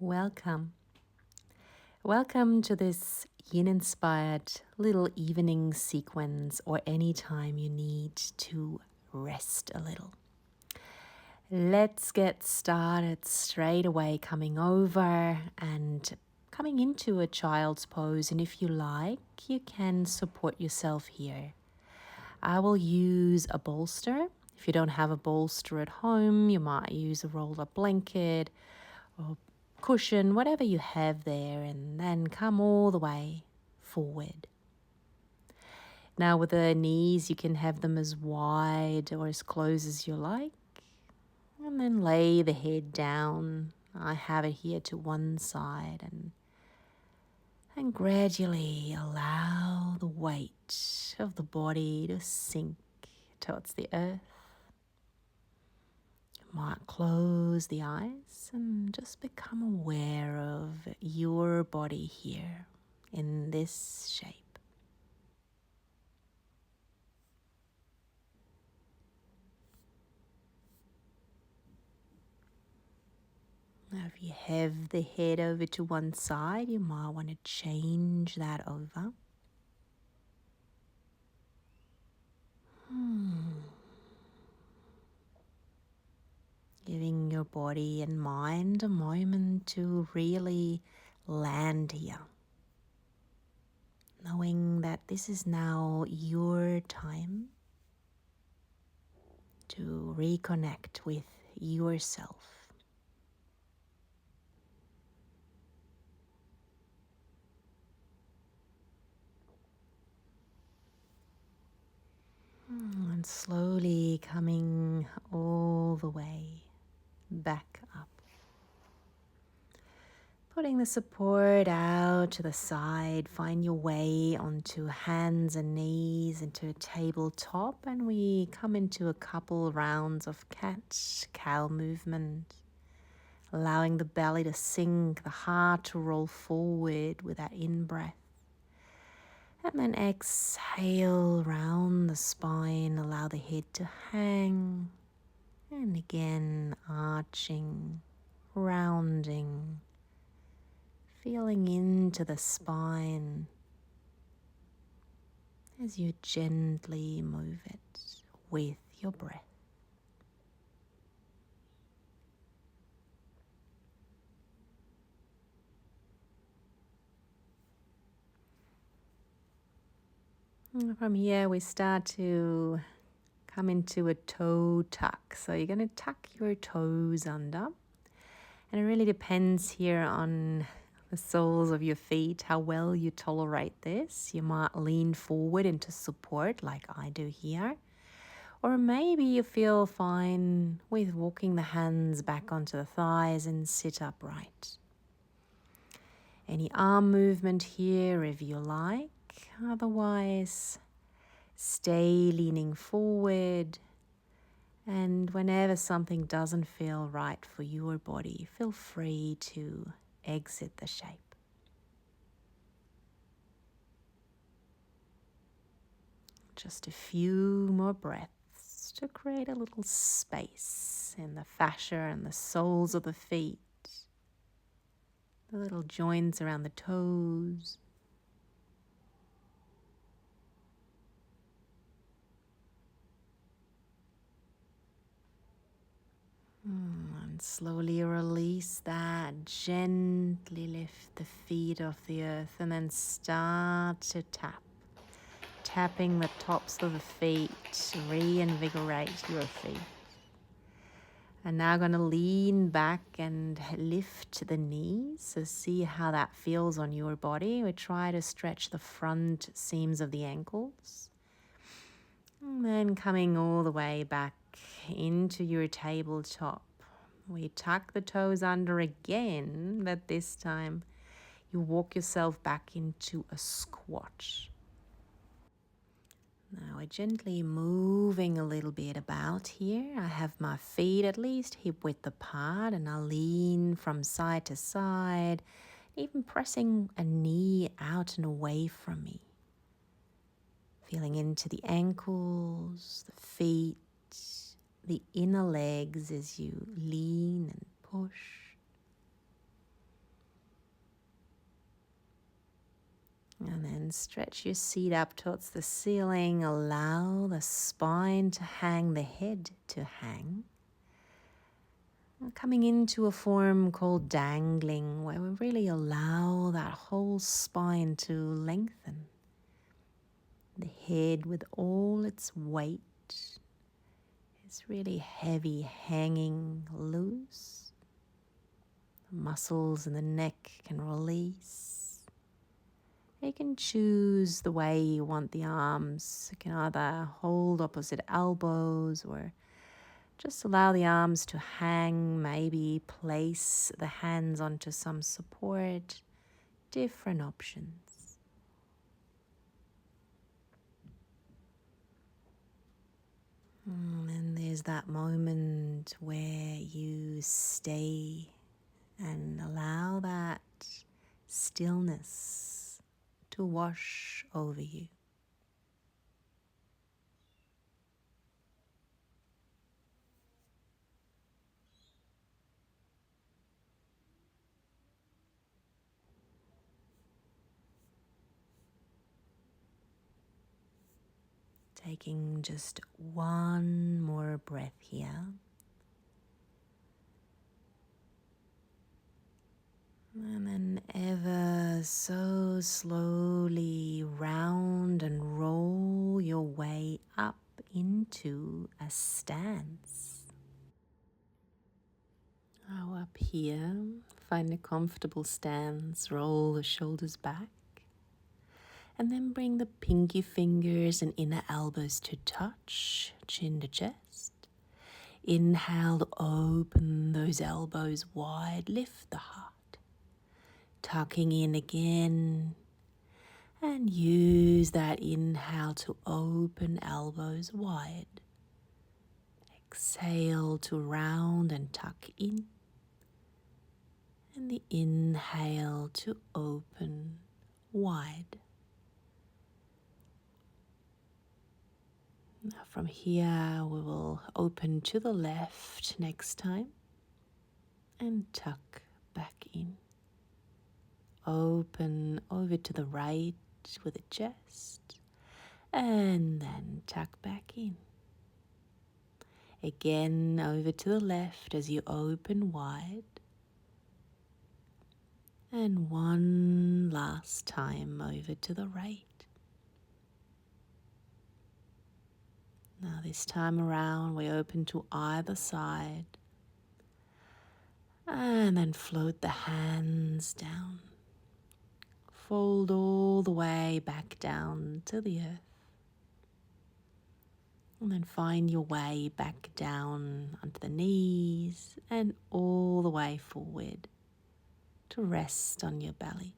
Welcome. Welcome to this yin-inspired little evening sequence or any time you need to rest a little. Let's get started straight away, coming over and coming into a child's pose. And if you like, you can support yourself here. I will use a bolster. If you don't have a bolster at home, you might use a rolled up blanket or cushion, whatever you have there, and then come all the way forward. Now with the knees, you can have them as wide or as close as you like, and then lay the head down. I have it here to one side, and gradually allow the weight of the body to sink towards the earth. Might close the eyes and just become aware of your body here in this shape. Now, if you have the head over to one side, you might want to change that over. Giving your body and mind a moment to really land here. Knowing that this is now your time to reconnect with yourself. And slowly coming all the way back up. Putting the support out to the side, find your way onto hands and knees into a tabletop, and we come into a couple rounds of cat-cow movement, allowing the belly to sink, the heart to roll forward with that in-breath. And then exhale round the spine, allow the head to hang. And again, arching, rounding, feeling into the spine as you gently move it with your breath. And from here, we start to come into a toe tuck. So you're going to tuck your toes under. And it really depends here on the soles of your feet, how well you tolerate this. You might lean forward into support like I do here. Or maybe you feel fine with walking the hands back onto the thighs and sit upright. Any arm movement here if you like. Otherwise, stay leaning forward. And whenever something doesn't feel right for your body, feel free to exit the shape. Just a few more breaths to create a little space in the fascia and the soles of the feet, the little joints around the toes. And slowly release that. Gently lift the feet off the earth and then start to tap. Tapping the tops of the feet to reinvigorate your feet. And now going to lean back and lift the knees. So see how that feels on your body. We try to stretch the front seams of the ankles. And then coming all the way back into your tabletop. We tuck the toes under again, but this time you walk yourself back into a squat. Now we're gently moving a little bit about here. I have my feet at least hip width apart, and I'll lean from side to side, even pressing a knee out and away from me. Feeling into the ankles, the feet, the inner legs as you lean and push. And then stretch your seat up towards the ceiling. Allow the spine to hang, the head to hang. And coming into a form called dangling, where we really allow that whole spine to lengthen. The head with all its weight is really heavy, hanging loose. The muscles in the neck can release. You can choose the way you want the arms. You can either hold opposite elbows or just allow the arms to hang, maybe place the hands onto some support. Different options. And there's that moment where you stay and allow that stillness to wash over you. Taking just one more breath here. And then ever so slowly round and roll your way up into a stance. Now up here, find a comfortable stance, roll the shoulders back. And then bring the pinky fingers and inner elbows to touch, chin to chest. Inhale to open those elbows wide, lift the heart. Tucking in again, and use that inhale to open elbows wide. Exhale to round and tuck in. And the inhale to open wide. Now from here we will open to the left next time and tuck back in. Open over to the right with a chest and then tuck back in. Again over to the left as you open wide. And one last time over to the right. Now this time around we open to either side and then float the hands down. Fold all the way back down to the earth. And then find your way back down onto the knees and all the way forward to rest on your belly.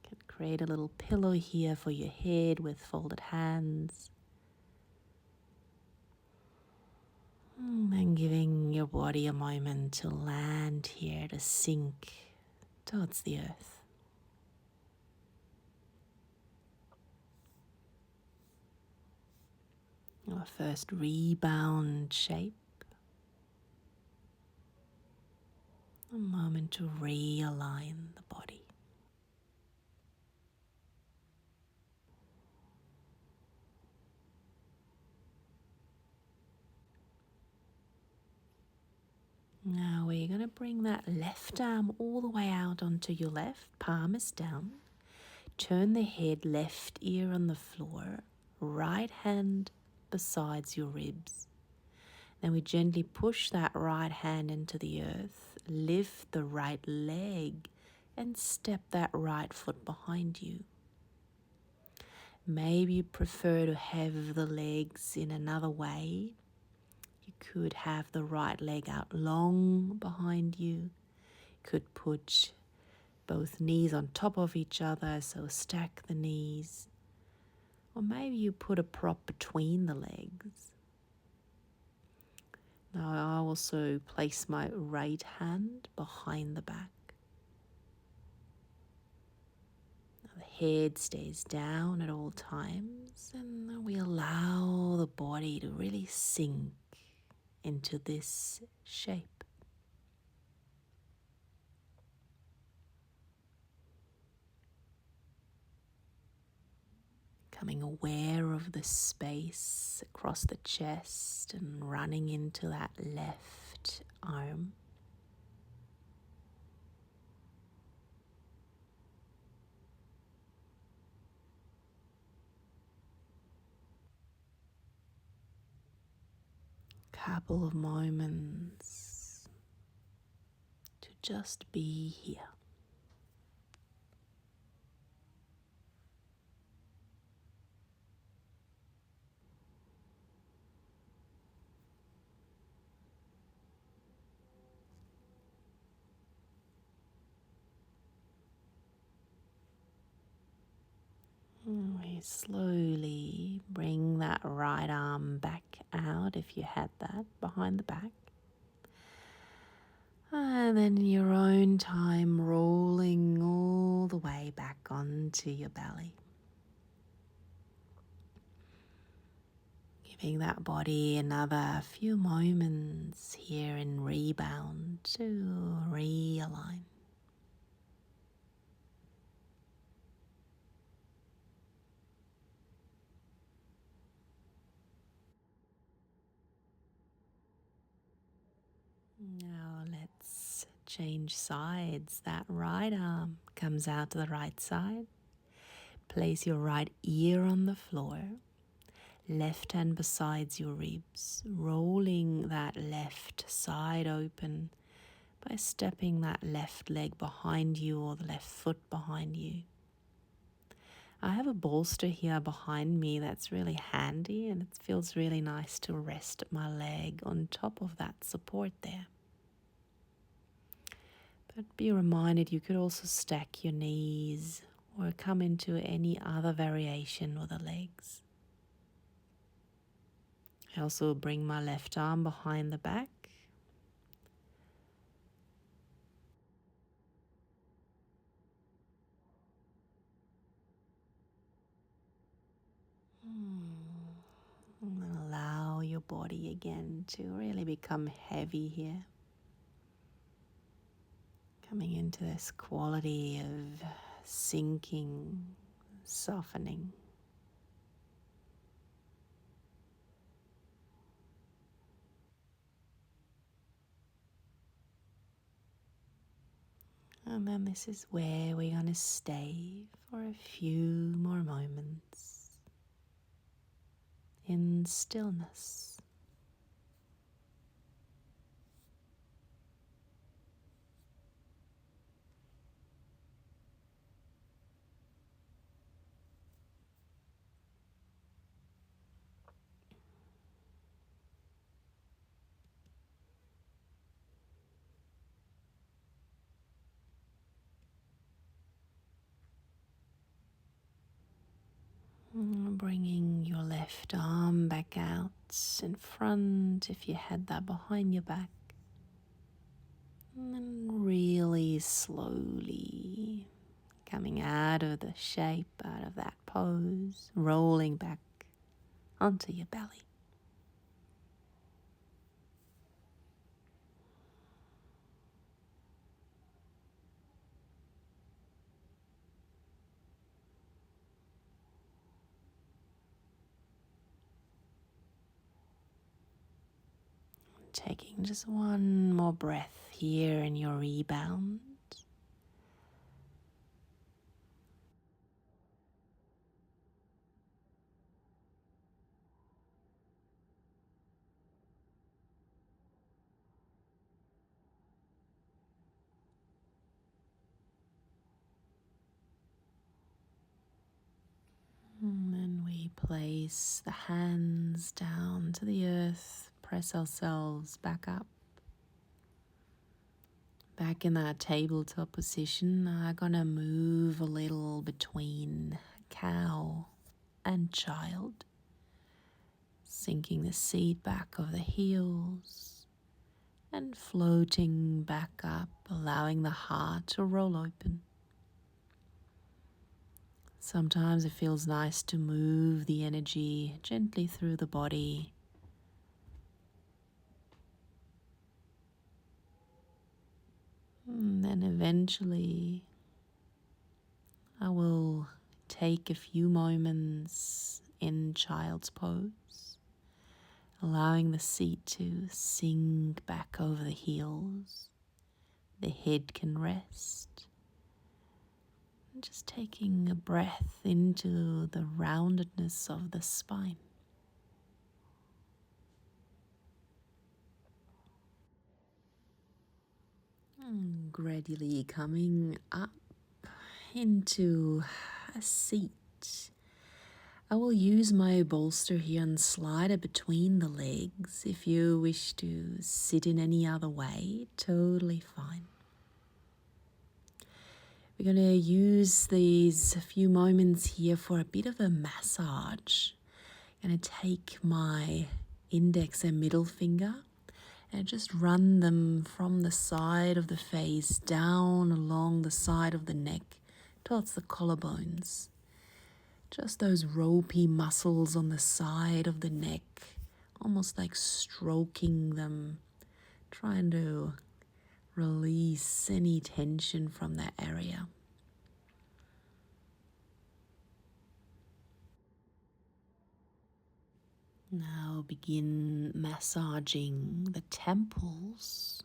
You can create a little pillow here for your head with folded hands. And giving your body a moment to land here, to sink towards the earth. Our first rebound shape. A moment to realign the body. Now we're going to bring that left arm all the way out onto your left, palm is down. Turn the head, left ear on the floor, right hand besides your ribs. Then we gently push that right hand into the earth, lift the right leg and step that right foot behind you. Maybe you prefer to have the legs in another way. You could have the right leg out long behind you. You could put both knees on top of each other, so stack the knees. Or maybe you put a prop between the legs. Now I also place my right hand behind the back. Now the head stays down at all times, and then we allow the body to really sink into this shape. Becoming aware of the space across the chest and running into that left arm. Couple of moments to just be here. We slowly bring that right arm back out if you had that behind the back. And then in your own time, rolling all the way back onto your belly. Giving that body another few moments here in rebound to realign. Now let's change sides. That right arm comes out to the right side. Place your right ear on the floor. Left hand beside your ribs. Rolling that left side open by stepping that left leg behind you or the left foot behind you. I have a bolster here behind me that's really handy, and it feels really nice to rest my leg on top of that support there. But be reminded you could also stack your knees or come into any other variation with the legs. I also bring my left arm behind the back. And then allow your body again to really become heavy here. Coming into this quality of sinking, softening. And then this is where we're going to stay for a few more moments in stillness. Bringing your left arm back out in front if you had that behind your back. And then really slowly coming out of the shape, out of that pose, rolling back onto your belly. Taking just one more breath here in your rebound. And then we place the hands down to the earth, press ourselves back up. Back in that tabletop position, I'm gonna move a little between cow and child, sinking the seat back of the heels and floating back up, allowing the heart to roll open. Sometimes it feels nice to move the energy gently through the body. And then eventually I will take a few moments in child's pose, allowing the seat to sink back over the heels. The head can rest. And just taking a breath into the roundedness of the spine. And gradually coming up into a seat. I will use my bolster here and slide it between the legs. If you wish to sit in any other way, totally fine. We're going to use these few moments here for a bit of a massage. I'm going to take my index and middle finger and just run them from the side of the face down along the side of the neck towards the collarbones. Just those ropey muscles on the side of the neck, almost like stroking them, trying to release any tension from that area. Now begin massaging the temples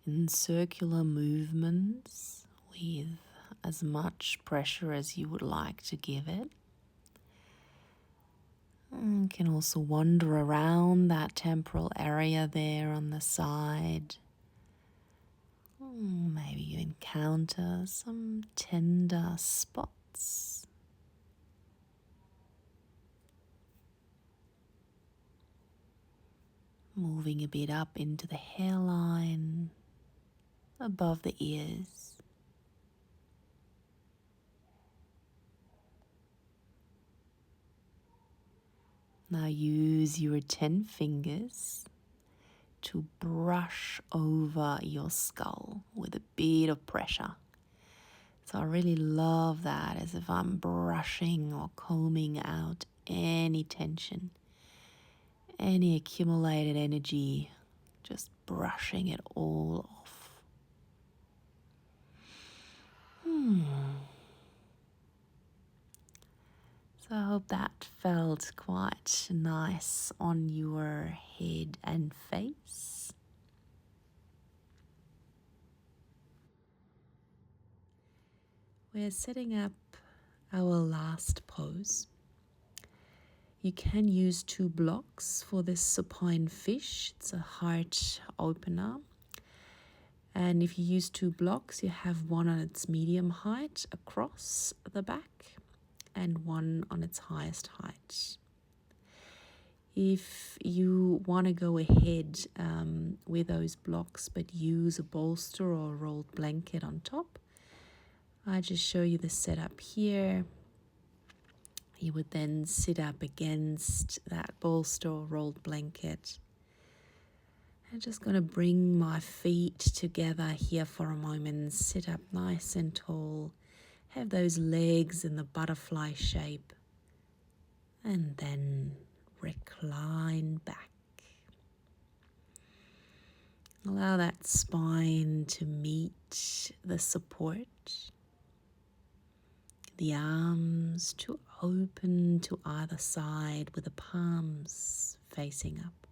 in circular movements with as much pressure as you would like to give it. And can also wander around that temporal area there on the side. Maybe you encounter some tender spots. Moving a bit up into the hairline, above the ears. Now use your 10 fingers to brush over your skull with a bit of pressure. So I really love that, as if I'm brushing or combing out any tension, any accumulated energy, just brushing it all off. So I hope that felt quite nice on your head and face. We're setting up our last pose. You can use 2 blocks for this supine fish. It's a heart opener. And if you use 2 blocks, you have one on its medium height across the back and one on its highest height. If you want to go ahead with those blocks but use a bolster or a rolled blanket on top, I just show you the setup here. You would then sit up against that bolster or rolled blanket. I'm just going to bring my feet together here for a moment, sit up nice and tall, have those legs in the butterfly shape, and then recline back. Allow that spine to meet the support, the arms to open to either side with the palms facing up.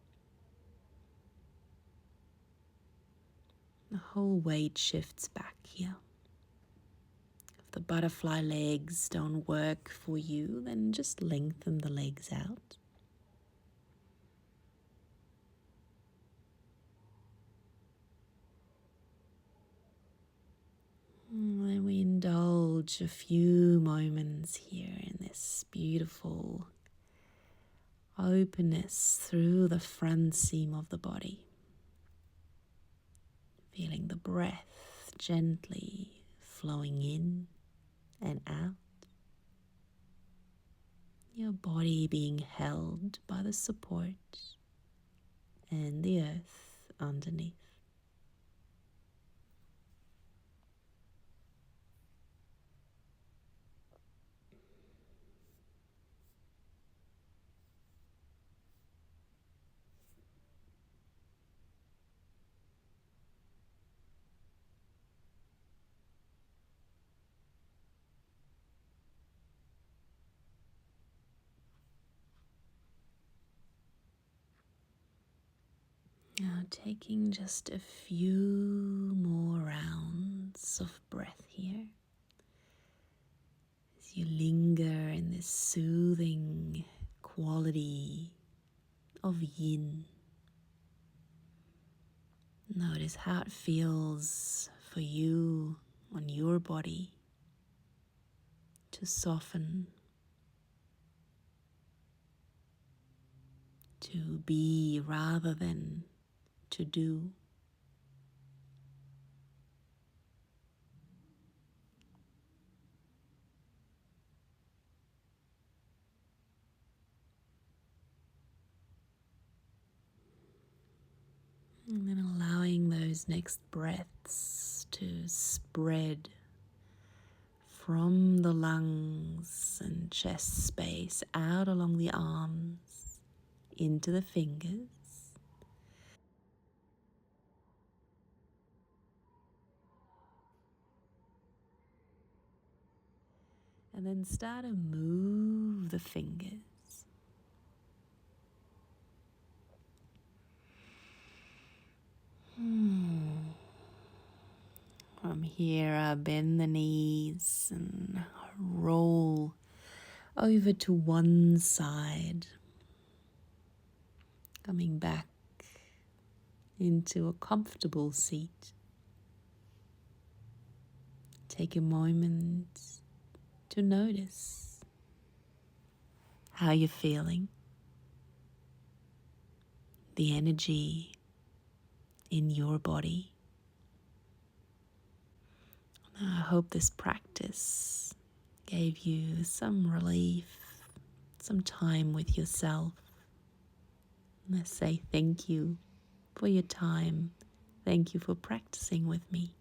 The whole weight shifts back here. If the butterfly legs don't work for you, then just lengthen the legs out. And then we indulge a few moments here in this beautiful openness through the front seam of the body. Feeling the breath gently flowing in and out. Your body being held by the support and the earth underneath. Now taking just a few more rounds of breath here as you linger in this soothing quality of yin. Notice how it feels for you on your body to soften, to be rather than to do. And then allowing those next breaths to spread from the lungs and chest space out along the arms into the fingers. And then start to move the fingers. From here, bend the knees and roll over to one side, coming back into a comfortable seat. Take a moment to notice how you're feeling, the energy in your body. I hope this practice gave you some relief, some time with yourself. And I say thank you for your time. Thank you for practicing with me.